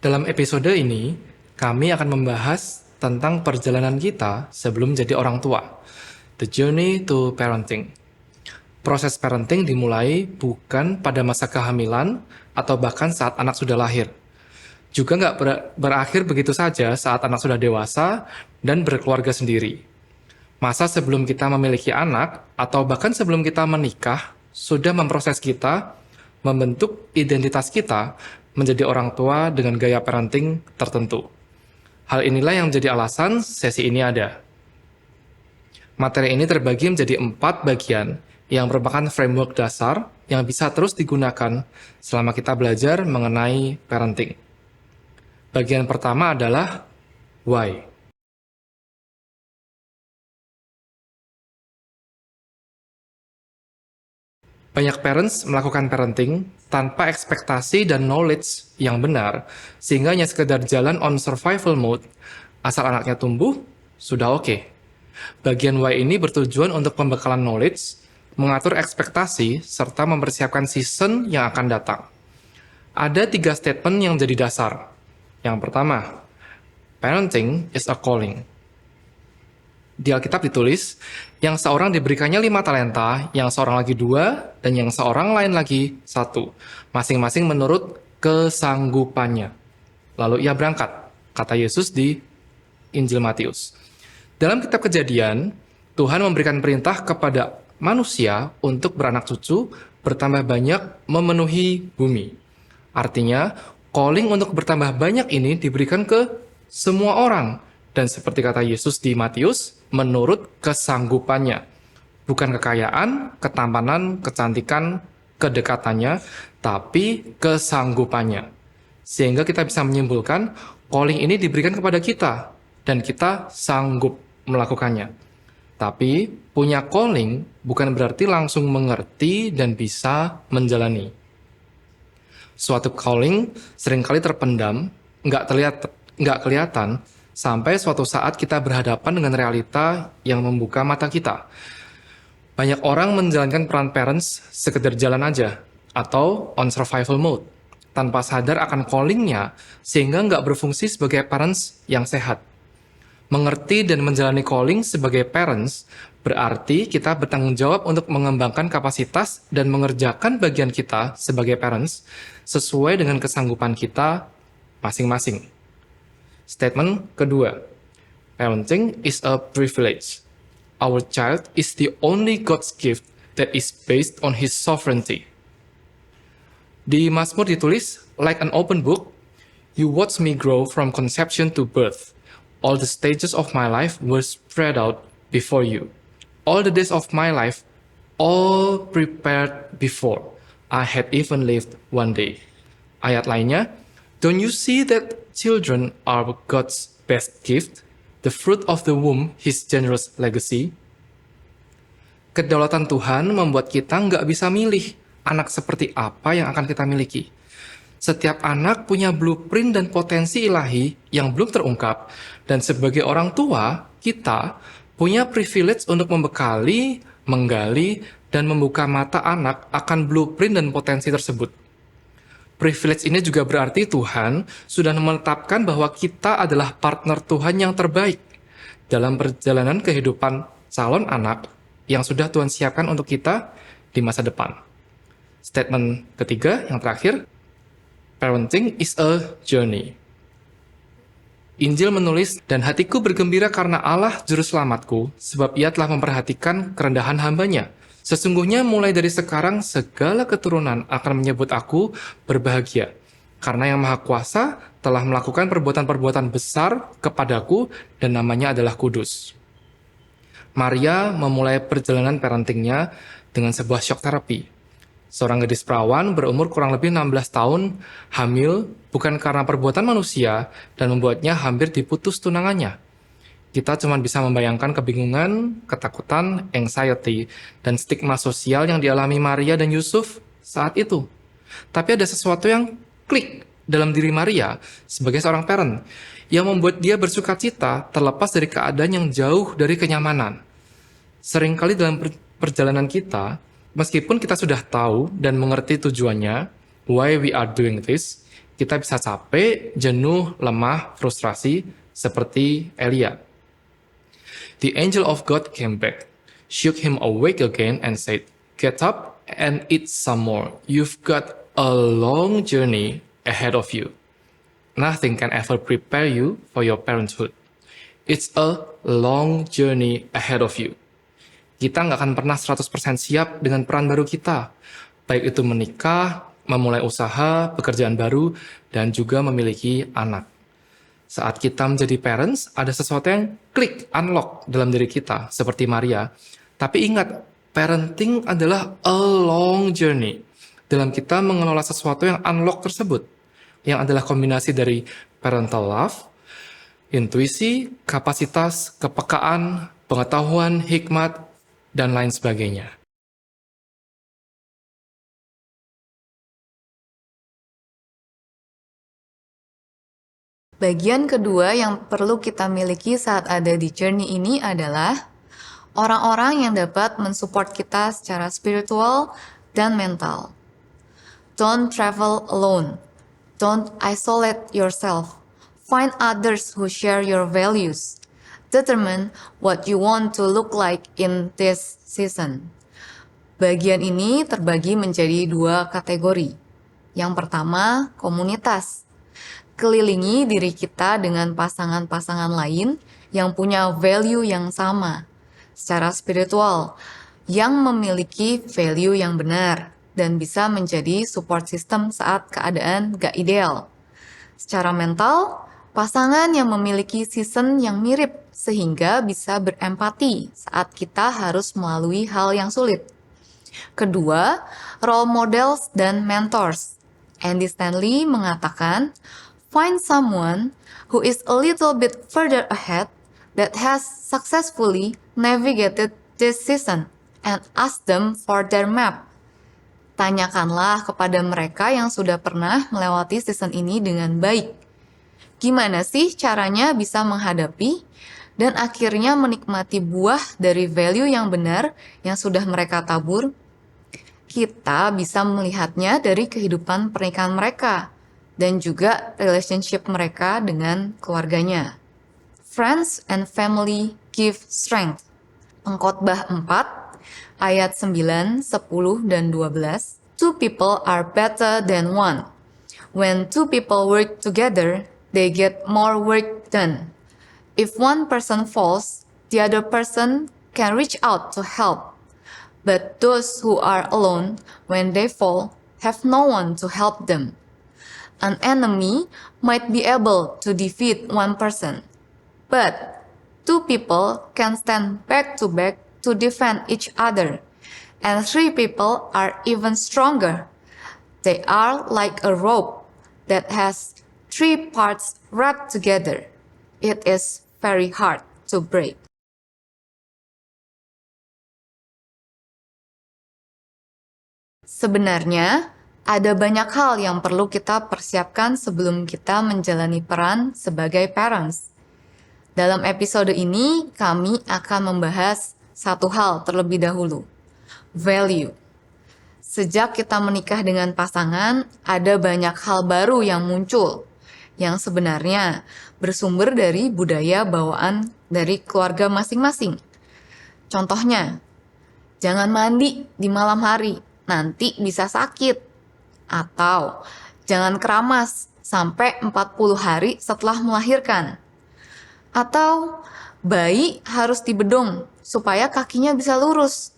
Dalam episode ini, kami akan membahas tentang perjalanan kita sebelum jadi orang tua. The journey to parenting. Proses parenting dimulai bukan pada masa kehamilan atau bahkan saat anak sudah lahir. Juga nggak berakhir begitu saja saat anak sudah dewasa dan berkeluarga sendiri. Masa sebelum kita memiliki anak atau bahkan sebelum kita menikah sudah memproses kita, membentuk identitas kita menjadi orang tua dengan gaya parenting tertentu. Hal inilah yang menjadi alasan sesi ini ada. Materi ini terbagi menjadi 4 bagian yang merupakan framework dasar yang bisa terus digunakan selama kita belajar mengenai parenting. Bagian pertama adalah why. Banyak parents melakukan parenting tanpa ekspektasi dan knowledge yang benar, sehingga hanya sekedar jalan on survival mode, asal anaknya tumbuh, sudah oke. Bagian why ini bertujuan untuk pembekalan knowledge, mengatur ekspektasi, serta mempersiapkan season yang akan datang. Ada 3 statement yang jadi dasar. Yang pertama, parenting is a calling. Di Alkitab ditulis, yang seorang diberikannya 5 talenta, yang seorang lagi 2, dan yang seorang lain lagi 1. Masing-masing menurut kesanggupannya. Lalu ia berangkat, kata Yesus di Injil Matius. Dalam kitab Kejadian, Tuhan memberikan perintah kepada manusia untuk beranak cucu, bertambah banyak, memenuhi bumi. Artinya, calling untuk bertambah banyak ini diberikan ke semua orang. Dan seperti kata Yesus di Matius, menurut kesanggupannya. Bukan kekayaan, ketampanan, kecantikan, kedekatannya, tapi kesanggupannya. Sehingga kita bisa menyimpulkan, calling ini diberikan kepada kita, dan kita sanggup melakukannya. Tapi, punya calling bukan berarti langsung mengerti dan bisa menjalani. Suatu calling seringkali terpendam, nggak kelihatan, sampai suatu saat kita berhadapan dengan realita yang membuka mata kita. Banyak orang menjalankan peran parents sekedar jalan aja, atau on survival mode, tanpa sadar akan callingnya, sehingga nggak berfungsi sebagai parents yang sehat. Mengerti dan menjalani calling sebagai parents berarti kita bertanggung jawab untuk mengembangkan kapasitas dan mengerjakan bagian kita sebagai parents sesuai dengan kesanggupan kita masing-masing. Statement kedua, parenting is a privilege. Our child is the only God's gift that is based on His sovereignty. Di Mazmur ditulis, like an open book, you watch me grow from conception to birth. All the stages of my life were spread out before you. All the days of my life, all prepared before I had even lived one day. Ayat lainnya, don't you see that children are God's best gift, the fruit of the womb, His generous legacy? Kedaulatan Tuhan membuat kita nggak bisa milih anak seperti apa yang akan kita miliki. Setiap anak punya blueprint dan potensi ilahi yang belum terungkap, dan sebagai orang tua, kita punya privilege untuk membekali, menggali, dan membuka mata anak akan blueprint dan potensi tersebut. Privilege ini juga berarti Tuhan sudah menetapkan bahwa kita adalah partner Tuhan yang terbaik dalam perjalanan kehidupan calon anak yang sudah Tuhan siapkan untuk kita di masa depan. Statement ketiga, yang terakhir, parenting is a journey. Injil menulis, dan hatiku bergembira karena Allah Juru Selamatku, sebab Ia telah memperhatikan kerendahan hamba-Nya. Sesungguhnya mulai dari sekarang segala keturunan akan menyebut aku berbahagia, karena Yang Maha Kuasa telah melakukan perbuatan-perbuatan besar kepadaku dan namanya adalah kudus. Maria memulai perjalanan parentingnya dengan sebuah shock terapi. Seorang gadis perawan berumur kurang lebih 16 tahun, hamil bukan karena perbuatan manusia dan membuatnya hampir diputus tunangannya. Kita cuma bisa membayangkan kebingungan, ketakutan, anxiety, dan stigma sosial yang dialami Maria dan Yusuf saat itu. Tapi ada sesuatu yang klik dalam diri Maria sebagai seorang parent, yang membuat dia bersukacita terlepas dari keadaan yang jauh dari kenyamanan. Seringkali dalam perjalanan kita, meskipun kita sudah tahu dan mengerti tujuannya, why we are doing this, Kita bisa capek, jenuh, lemah, frustrasi, seperti Elia. The angel of God came back, shook him awake again and said, "Get up and eat some more. You've got a long journey ahead of you. Nothing can ever prepare you for your parenthood. It's a long journey ahead of you." Kita nggak akan pernah 100% siap dengan peran baru kita. Baik itu menikah, memulai usaha, pekerjaan baru, dan juga memiliki anak. Saat kita menjadi parents, ada sesuatu yang klik, unlock dalam diri kita, seperti Maria. Tapi ingat, parenting adalah a long journey. Dalam kita mengelola sesuatu yang unlock tersebut, yang adalah kombinasi dari parental love, intuisi, kapasitas, kepekaan, pengetahuan, hikmat, dan lain sebagainya. Bagian kedua yang perlu kita miliki saat ada di journey ini adalah orang-orang yang dapat mensupport kita secara spiritual dan mental. Don't travel alone. Don't isolate yourself. Find others who share your values. Determine what you want to look like in this season. Bagian ini terbagi menjadi dua kategori. Yang pertama, komunitas. Kelilingi diri kita dengan pasangan-pasangan lain yang punya value yang sama secara spiritual, yang memiliki value yang benar dan bisa menjadi support system saat keadaan gak ideal. Secara mental, pasangan yang memiliki season yang mirip sehingga bisa berempati saat kita harus melalui hal yang sulit. Kedua, role models dan mentors. Andy Stanley mengatakan, find someone who is a little bit further ahead that has successfully navigated this season and ask them for their map. Tanyakanlah kepada mereka yang sudah pernah melewati season ini dengan baik. Gimana sih caranya bisa menghadapi dan akhirnya menikmati buah dari value yang benar yang sudah mereka tabur? Kita bisa melihatnya dari kehidupan pernikahan mereka dan juga relationship mereka dengan keluarganya. Friends and family give strength. Pengkhotbah 4, ayat 9, 10, dan 12. Two people are better than one. When two people work together, they get more work done. If one person falls, the other person can reach out to help. But those who are alone, when they fall, have no one to help them. An enemy might be able to defeat one person, but two people can stand back to back to defend each other, and three people are even stronger. They are like a rope that has three parts wrapped together. It is very hard to break. Sebenarnya, ada banyak hal yang perlu kita persiapkan sebelum kita menjalani peran sebagai parents. Dalam episode ini, kami akan membahas satu hal terlebih dahulu, value. Sejak kita menikah dengan pasangan, ada banyak hal baru yang muncul, yang sebenarnya bersumber dari budaya bawaan dari keluarga masing-masing. Contohnya, jangan mandi di malam hari, nanti bisa sakit. Atau jangan keramas sampai 40 hari setelah melahirkan. Atau bayi harus dibedong supaya kakinya bisa lurus.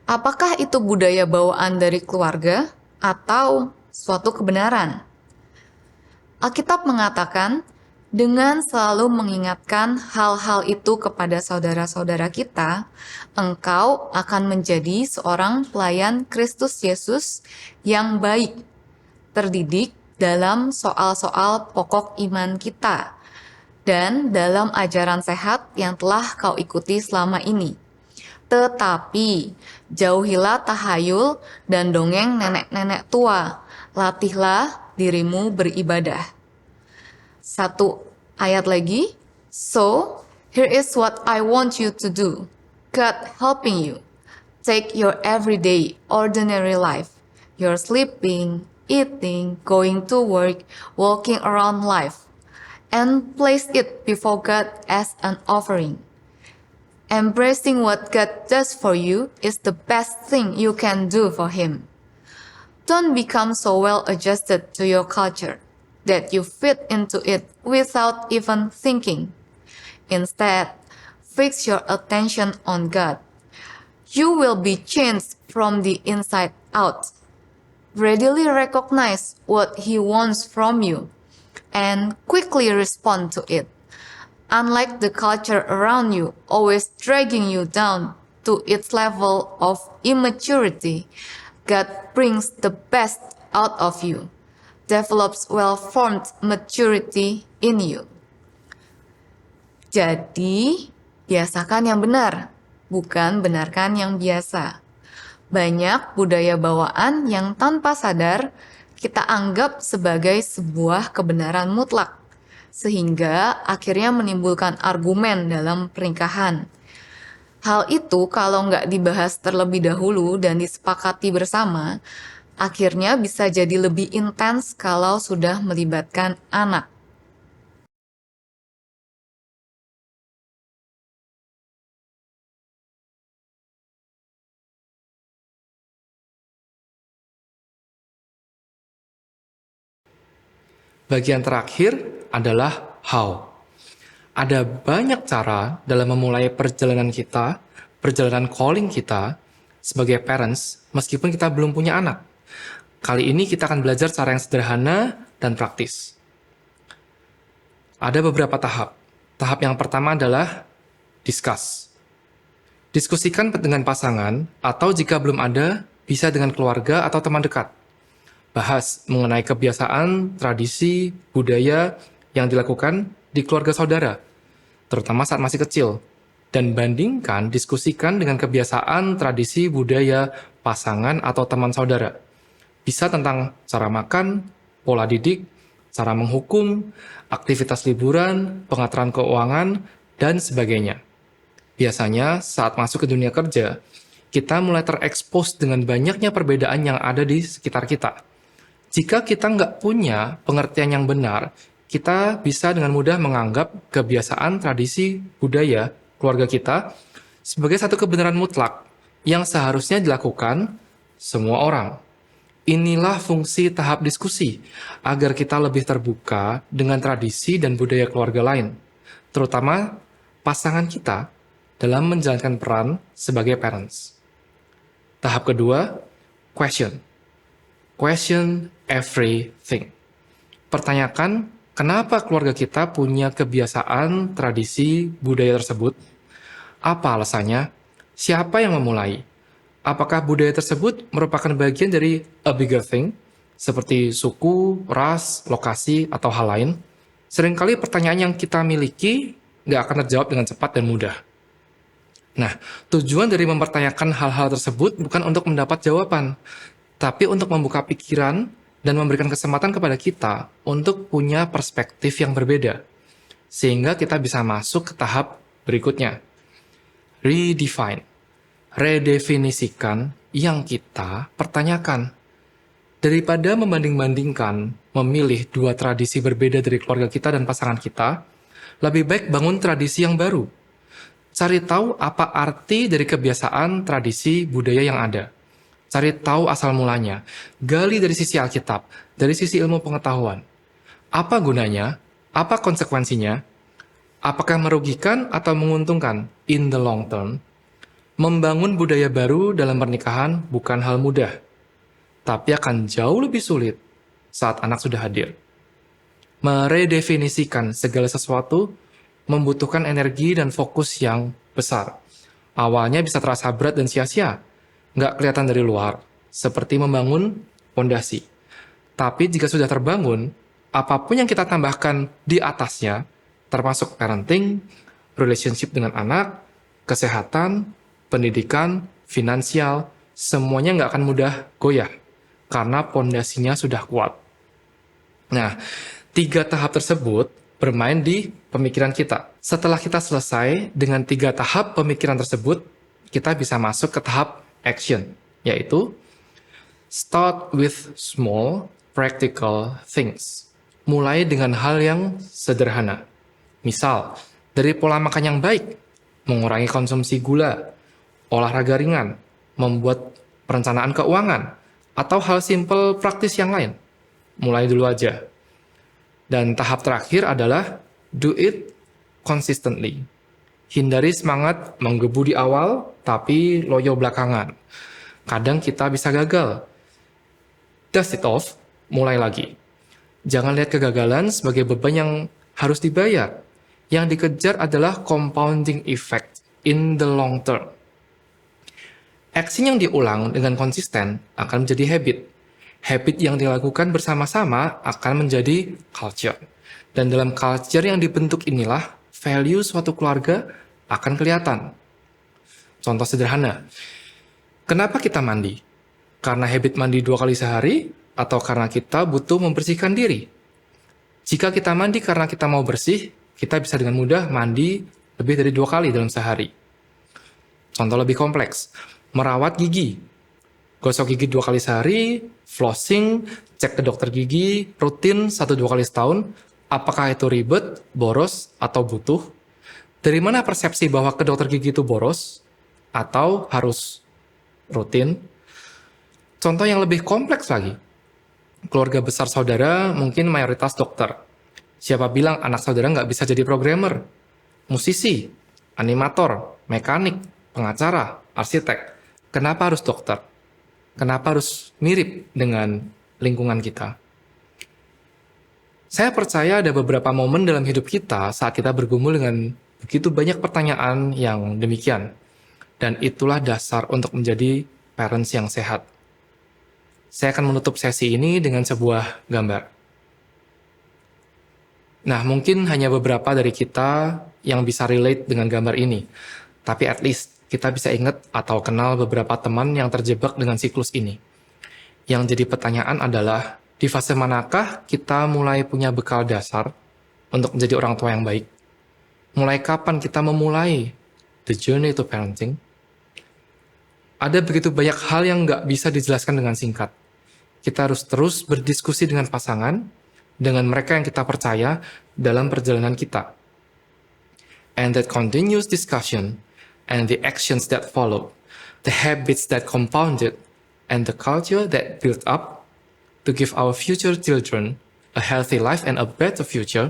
Apakah itu budaya bawaan dari keluarga atau suatu kebenaran? Alkitab mengatakan, dengan selalu mengingatkan hal-hal itu kepada saudara-saudara kita, engkau akan menjadi seorang pelayan Kristus Yesus yang baik, terdidik dalam soal-soal pokok iman kita, dan dalam ajaran sehat yang telah kau ikuti selama ini. Tetapi, jauhilah tahayul dan dongeng nenek-nenek tua, latihlah dirimu beribadah. Satu ayat lagi. So, here is what I want you to do. God helping you. Take your everyday, ordinary life. Your sleeping, eating, going to work, walking around life, and place it before God as an offering. Embracing what God does for you is the best thing you can do for Him. Don't become so well adjusted to your culture that you fit into it without even thinking. Instead, fix your attention on God. You will be changed from the inside out. Readily recognize what He wants from you and quickly respond to it. Unlike the culture around you always dragging you down to its level of immaturity, God brings the best out of you, develops well-formed maturity in you. Jadi, biasakan yang benar, bukan benarkan yang biasa. Banyak budaya bawaan yang tanpa sadar kita anggap sebagai sebuah kebenaran mutlak, sehingga akhirnya menimbulkan argumen dalam pernikahan. Hal itu kalau nggak dibahas terlebih dahulu dan disepakati bersama, akhirnya bisa jadi lebih intens kalau sudah melibatkan anak. Bagian terakhir adalah how. Ada banyak cara dalam memulai perjalanan kita, perjalanan calling kita sebagai parents, meskipun kita belum punya anak. Kali ini kita akan belajar cara yang sederhana dan praktis. Ada beberapa tahap. Tahap yang pertama adalah discuss. Diskusikan dengan pasangan, atau jika belum ada, bisa dengan keluarga atau teman dekat. Bahas mengenai kebiasaan, tradisi, budaya yang dilakukan di keluarga saudara, terutama saat masih kecil, dan bandingkan, diskusikan dengan kebiasaan, tradisi, budaya, pasangan, atau teman saudara. Bisa tentang cara makan, pola didik, cara menghukum, aktivitas liburan, pengaturan keuangan, dan sebagainya. Biasanya, saat masuk ke dunia kerja, kita mulai terekspos dengan banyaknya perbedaan yang ada di sekitar kita. Jika kita nggak punya pengertian yang benar, kita bisa dengan mudah menganggap kebiasaan, tradisi, budaya, keluarga kita sebagai satu kebenaran mutlak yang seharusnya dilakukan semua orang. Inilah fungsi tahap diskusi, agar kita lebih terbuka dengan tradisi dan budaya keluarga lain, terutama pasangan kita dalam menjalankan peran sebagai parents. Tahap kedua, question. Question everything. Pertanyakan, kenapa keluarga kita punya kebiasaan, tradisi, budaya tersebut? Apa alasannya? Siapa yang memulai? Apakah budaya tersebut merupakan bagian dari a bigger thing, seperti suku, ras, lokasi, atau hal lain? Seringkali pertanyaan yang kita miliki nggak akan terjawab dengan cepat dan mudah. Nah, tujuan dari mempertanyakan hal-hal tersebut bukan untuk mendapat jawaban, tapi untuk membuka pikiran dan memberikan kesempatan kepada kita untuk punya perspektif yang berbeda, sehingga kita bisa masuk ke tahap berikutnya. Redefine. Redefinisikan yang kita pertanyakan. Daripada membanding-bandingkan, memilih dua tradisi berbeda dari keluarga kita dan pasangan kita, lebih baik bangun tradisi yang baru. Cari tahu apa arti dari kebiasaan, tradisi, budaya yang ada. Cari tahu asal mulanya, gali dari sisi Alkitab, dari sisi ilmu pengetahuan. Apa gunanya? Apa konsekuensinya? Apakah merugikan atau menguntungkan in the long term? Membangun budaya baru dalam pernikahan bukan hal mudah, tapi akan jauh lebih sulit saat anak sudah hadir. Meredefinisikan segala sesuatu membutuhkan energi dan fokus yang besar. Awalnya bisa terasa berat dan sia-sia, nggak kelihatan dari luar, seperti membangun fondasi. Tapi jika sudah terbangun, apapun yang kita tambahkan di atasnya, termasuk parenting, relationship dengan anak, kesehatan, pendidikan, finansial, semuanya nggak akan mudah goyah, karena fondasinya sudah kuat. Nah, 3 tahap tersebut bermain di pemikiran kita. Setelah kita selesai dengan 3 tahap pemikiran tersebut, kita bisa masuk ke tahap action, yaitu start with small practical things. Mulai dengan hal yang sederhana. Misal, dari pola makan yang baik, mengurangi konsumsi gula, olahraga ringan, membuat perencanaan keuangan, atau hal simpel praktis yang lain. Mulai dulu aja. Dan tahap terakhir adalah do it consistently. Hindari semangat menggebu di awal, tapi loyo belakangan. Kadang kita bisa gagal. Dust it off, mulai lagi. Jangan lihat kegagalan sebagai beban yang harus dibayar. Yang dikejar adalah compounding effect in the long term. Action yang diulang dengan konsisten akan menjadi habit. Habit yang dilakukan bersama-sama akan menjadi culture. Dan dalam culture yang dibentuk inilah, value suatu keluarga akan kelihatan. Contoh sederhana, kenapa kita mandi? Karena habit mandi 2 kali sehari, atau karena kita butuh membersihkan diri? Jika kita mandi karena kita mau bersih, kita bisa dengan mudah mandi lebih dari 2 kali dalam sehari. Contoh lebih kompleks, merawat gigi. Gosok gigi 2 kali sehari, flossing, cek ke dokter gigi, rutin 1-2 kali setahun. Apakah itu ribet, boros, atau butuh? Dari mana persepsi bahwa ke dokter gigi itu boros? Atau harus rutin? Contoh yang lebih kompleks lagi. Keluarga besar saudara mungkin mayoritas dokter. Siapa bilang anak saudara nggak bisa jadi programmer, musisi, animator, mekanik, pengacara, arsitek? Kenapa harus dokter? Kenapa harus mirip dengan lingkungan kita? Saya percaya ada beberapa momen dalam hidup kita saat kita bergumul dengan begitu banyak pertanyaan yang demikian. Dan itulah dasar untuk menjadi parents yang sehat. Saya akan menutup sesi ini dengan sebuah gambar. Nah, mungkin hanya beberapa dari kita yang bisa relate dengan gambar ini. Tapi at least kita bisa ingat atau kenal beberapa teman yang terjebak dengan siklus ini. Yang jadi pertanyaan adalah, di fase manakah kita mulai punya bekal dasar untuk menjadi orang tua yang baik? Mulai kapan kita memulai the journey to parenting? Ada begitu banyak hal yang nggak bisa dijelaskan dengan singkat. Kita harus terus berdiskusi dengan pasangan, dengan mereka yang kita percaya dalam perjalanan kita. And that continuous discussion and the actions that follow, the habits that compounded, and the culture that built up to give our future children a healthy life and a better future,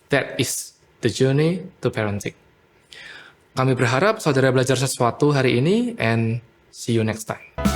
that is the journey to parenting. Kami berharap saudara belajar sesuatu hari ini, and see you next time.